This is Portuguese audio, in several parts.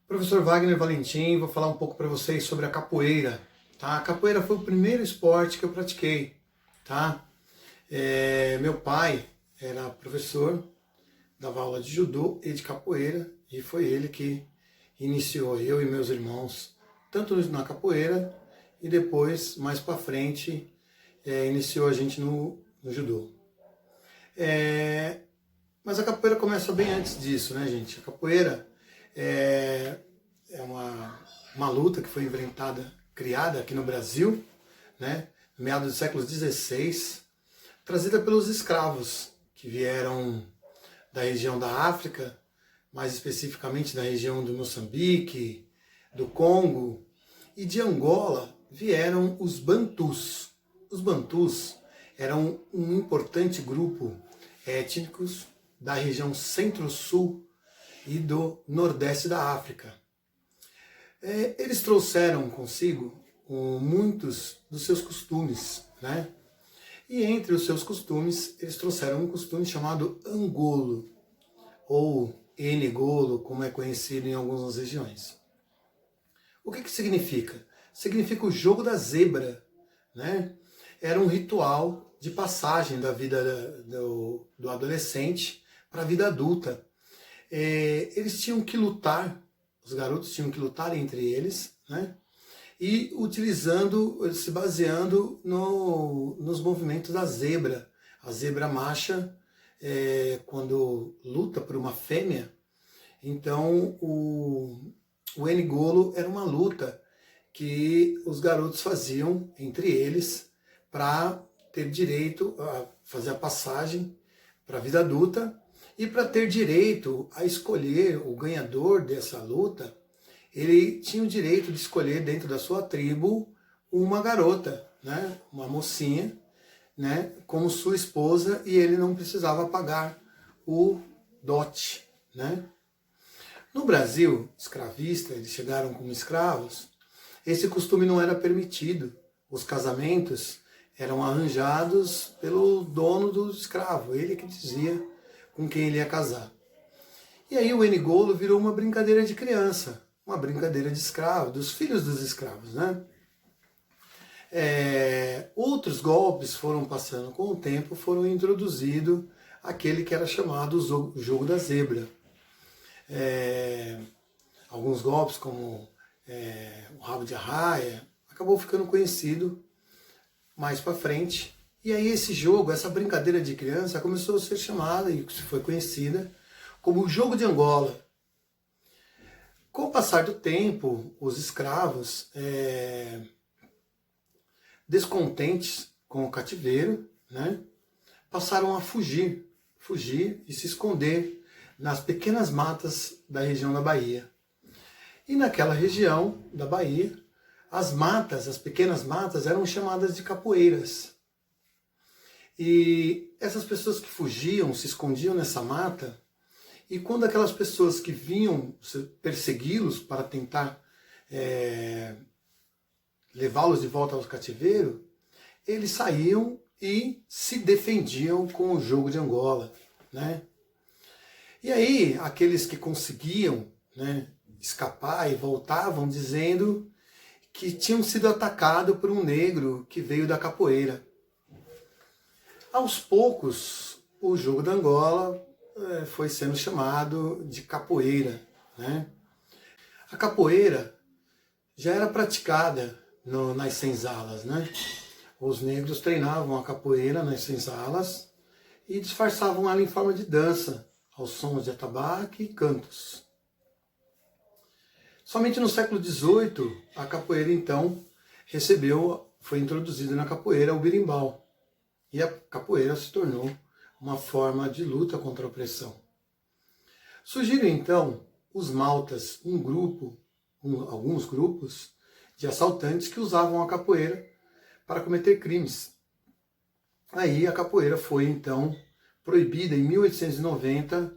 Professor Wagner Valentim, vou falar um pouco para vocês sobre a capoeira. Tá? A capoeira foi o primeiro esporte que eu pratiquei. Tá? Meu pai era professor, dava aula de judô e de capoeira, e foi ele que iniciou eu e meus irmãos, tanto na capoeira, e depois, mais para frente, iniciou a gente no judô. Mas a capoeira começa bem antes disso, né, gente? A capoeira é uma luta que foi inventada, criada aqui no Brasil, né, no meados do século XVI, trazida pelos escravos que vieram da região da África, mais especificamente da região do Moçambique, do Congo, e de Angola vieram os Bantus. Os Bantus eram um importante grupo étnicos da região centro-sul e do nordeste da África. Eles trouxeram consigo muitos dos seus costumes, né? E entre os seus costumes, eles trouxeram um costume chamado angolo, ou enegolo, como é conhecido em algumas regiões. O que significa? Significa o jogo da zebra, né? Era um ritual de passagem da vida do adolescente para a vida adulta. Eles tinham que lutar, os garotos tinham que lutar entre eles, né? E se baseando nos movimentos da zebra. A zebra macha, quando luta por uma fêmea, então o enegolo era uma luta que os garotos faziam entre eles para ter direito a fazer a passagem para a vida adulta e para ter direito a escolher o ganhador dessa luta. Ele tinha o direito de escolher dentro da sua tribo uma garota, né, uma mocinha, né, como sua esposa, e ele não precisava pagar o dote, né. No Brasil escravista, eles chegaram como escravos, esse costume não era permitido. Os casamentos eram arranjados pelo dono do escravo, ele que dizia com quem ele ia casar. E aí o enegolo virou uma brincadeira de criança, uma brincadeira de escravo, dos filhos dos escravos, né? Outros golpes foram passando com o tempo, foram introduzido aquele que era chamado o jogo da zebra. Alguns golpes, como o rabo de arraia, acabou ficando conhecido mais para frente. E aí esse jogo, essa brincadeira de criança, começou a ser chamada e foi conhecida como o jogo de Angola. Com o passar do tempo, os escravos, descontentes com o cativeiro, né, passaram a fugir e se esconder nas pequenas matas da região da Bahia. E naquela região da Bahia, as pequenas matas eram chamadas de capoeiras. E essas pessoas que fugiam, se escondiam nessa mata, e quando aquelas pessoas que vinham persegui-los para tentar levá-los de volta ao cativeiro, eles saíam e se defendiam com o jogo de Angola, né? E aí, aqueles que conseguiam, né, escapar e voltavam dizendo que tinham sido atacados por um negro que veio da capoeira. Aos poucos, o jogo da Angola foi sendo chamado de capoeira, né? A capoeira já era praticada nas senzalas, né? Os negros treinavam a capoeira nas senzalas e disfarçavam ela em forma de dança, aos sons de atabaque e cantos. Somente no século XVIII, a capoeira, então, foi introduzida na capoeira o berimbau. E a capoeira se tornou uma forma de luta contra a opressão. Surgiram, então, os maltas, alguns grupos de assaltantes que usavam a capoeira para cometer crimes. Aí a capoeira foi, então, proibida em 1890,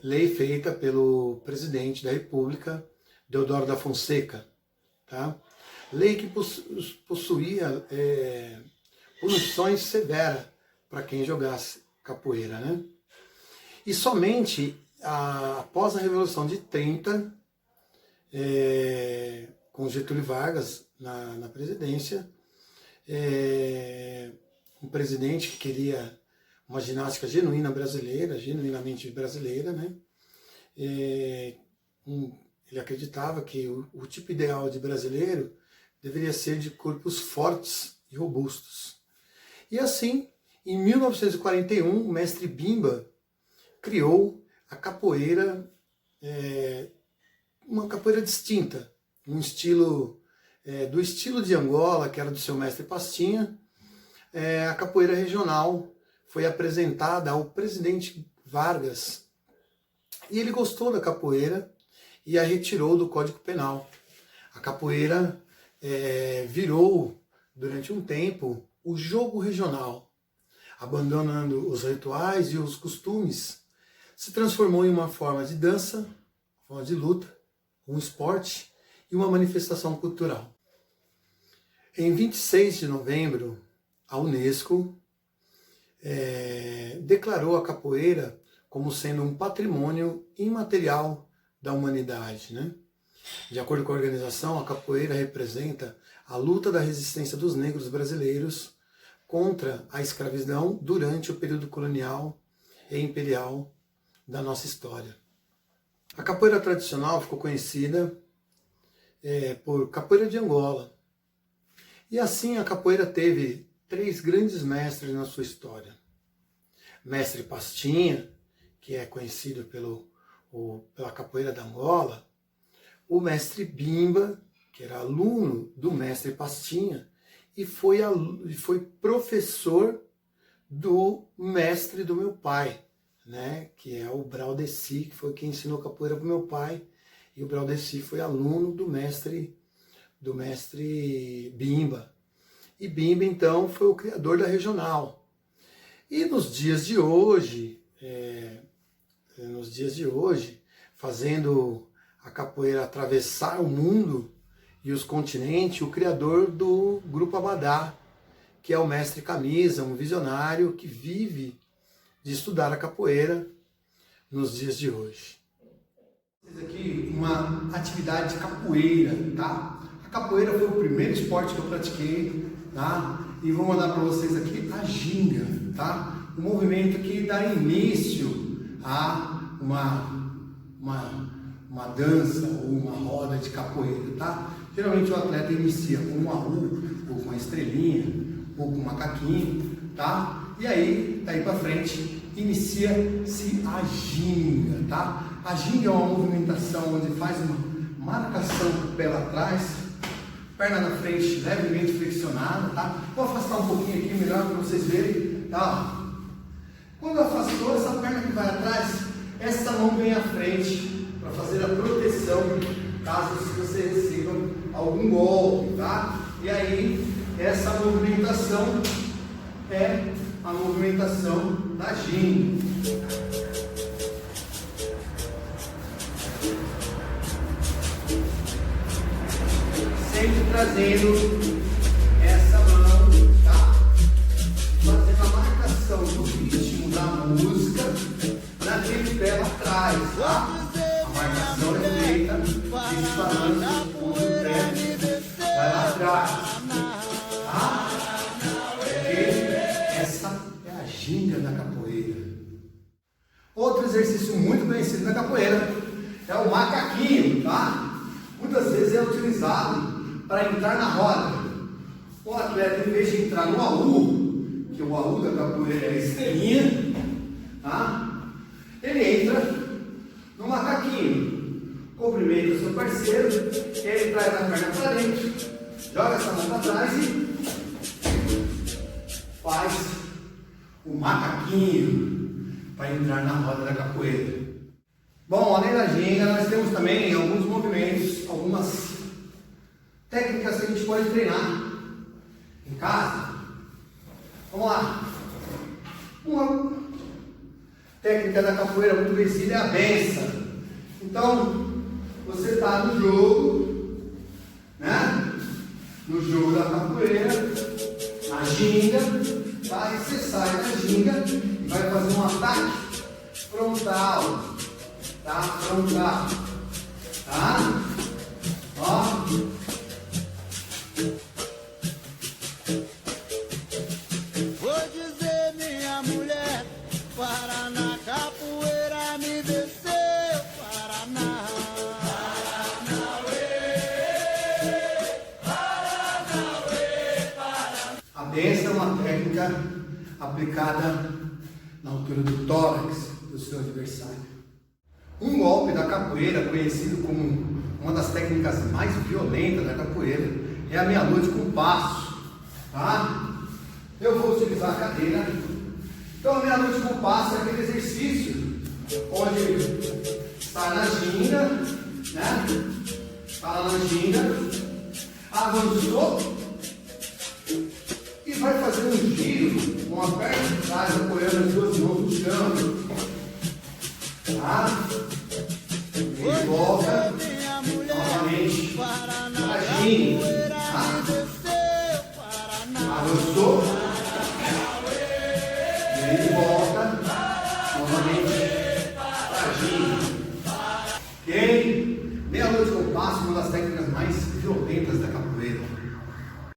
lei feita pelo presidente da República, Deodoro da Fonseca. Tá? Lei que possuía punições severas para quem jogasse capoeira, né? E somente após a Revolução de 30, com Getúlio Vargas na presidência, um presidente que queria uma ginástica genuína brasileira, genuinamente brasileira, né? Ele acreditava que o tipo ideal de brasileiro deveria ser de corpos fortes e robustos. E assim, em 1941, o mestre Bimba criou a capoeira, uma capoeira distinta, um estilo do estilo de Angola, que era do seu mestre Pastinha. A capoeira regional foi apresentada ao presidente Vargas e ele gostou da capoeira e a retirou do Código Penal. A capoeira virou, durante um tempo, o jogo regional. Abandonando os rituais e os costumes, se transformou em uma forma de dança, uma forma de luta, um esporte e uma manifestação cultural. Em 26 de novembro, a Unesco declarou a capoeira como sendo um patrimônio imaterial da humanidade, né? De acordo com a organização, a capoeira representa a luta da resistência dos negros brasileiros contra a escravidão durante o período colonial e imperial da nossa história. A capoeira tradicional ficou conhecida por capoeira de Angola. E assim a capoeira teve 3 grandes mestres na sua história. Mestre Pastinha, que é conhecido pela capoeira da Angola, o mestre Bimba, que era aluno do mestre Pastinha, e foi professor do mestre do meu pai, né? Que é o Braudeci, que foi quem ensinou capoeira para o meu pai, e o Braudeci foi aluno do mestre Bimba. E Bimba, então, foi o criador da regional. E nos dias de hoje, fazendo a capoeira atravessar o mundo e os continentes, o criador do Grupo Abadá, que é o mestre Camisa, um visionário que vive de estudar a capoeira nos dias de hoje. Aqui uma atividade de capoeira, tá? A capoeira foi o primeiro esporte que eu pratiquei, tá? E vou mandar para vocês aqui a ginga, tá? Um movimento que dá início a uma dança ou uma roda de capoeira, tá? Geralmente o atleta inicia com um AU, ou com uma estrelinha, ou com um macaquinho, tá? E aí, daí para frente, inicia-se a ginga, tá? A ginga é uma movimentação onde faz uma marcação com o pé lá atrás, perna na frente levemente flexionada, tá? Vou afastar um pouquinho aqui, melhor para vocês verem, tá? Quando afastou essa perna que vai atrás, essa mão vem à frente para fazer a proteção, caso você receba algum golpe, tá? E aí, essa movimentação é a movimentação da ginga. Sempre trazendo essa mão, tá? Fazendo a marcação do ritmo da música naquele pé lá atrás, tá? A marcação é feita disparando o pé vai lá atrás, tá? Essa é a ginga da capoeira. Outro exercício muito conhecido da capoeira é o macaquinho, tá? Muitas vezes é utilizado para entrar na roda. O atleta, em vez de entrar no AU, que o AU da capoeira é a estrelinha, tá? Ele entra no macaquinho, cumprimenta o seu parceiro, ele traz a perna para dentro, joga essa mão para trás e faz o macaquinho para entrar na roda da capoeira. Bom, além da ginga, nós temos também alguns movimentos, algumas técnicas que a gente pode treinar em casa. Vamos lá. Uma técnica da capoeira muito conhecida é a benção. Então, você está no jogo, né? No jogo da capoeira, a ginga, tá? E você sai da ginga e vai fazer um ataque frontal, Tá? Pronto, tá? Tá? Ó. Vou dizer, minha mulher, Paraná, capoeira me desceu, Paraná. A benção é uma técnica aplicada na altura do tórax do seu adversário. Um golpe da capoeira, conhecido como uma das técnicas mais violentas da capoeira, é a meia-lua de compasso. Tá? Eu vou utilizar a cadeira. Então, a meia-lua de compasso é aquele exercício onde está na ginga, né? Está na ginga, avançou e vai fazer um giro com a perna de trás, apoiando as duas mãos no chão. Tá? E volta novamente para a ginga. Tá? Avançou. E ele volta novamente para a ginga. Ok? Meia-lua de compasso, uma das técnicas mais violentas da capoeira.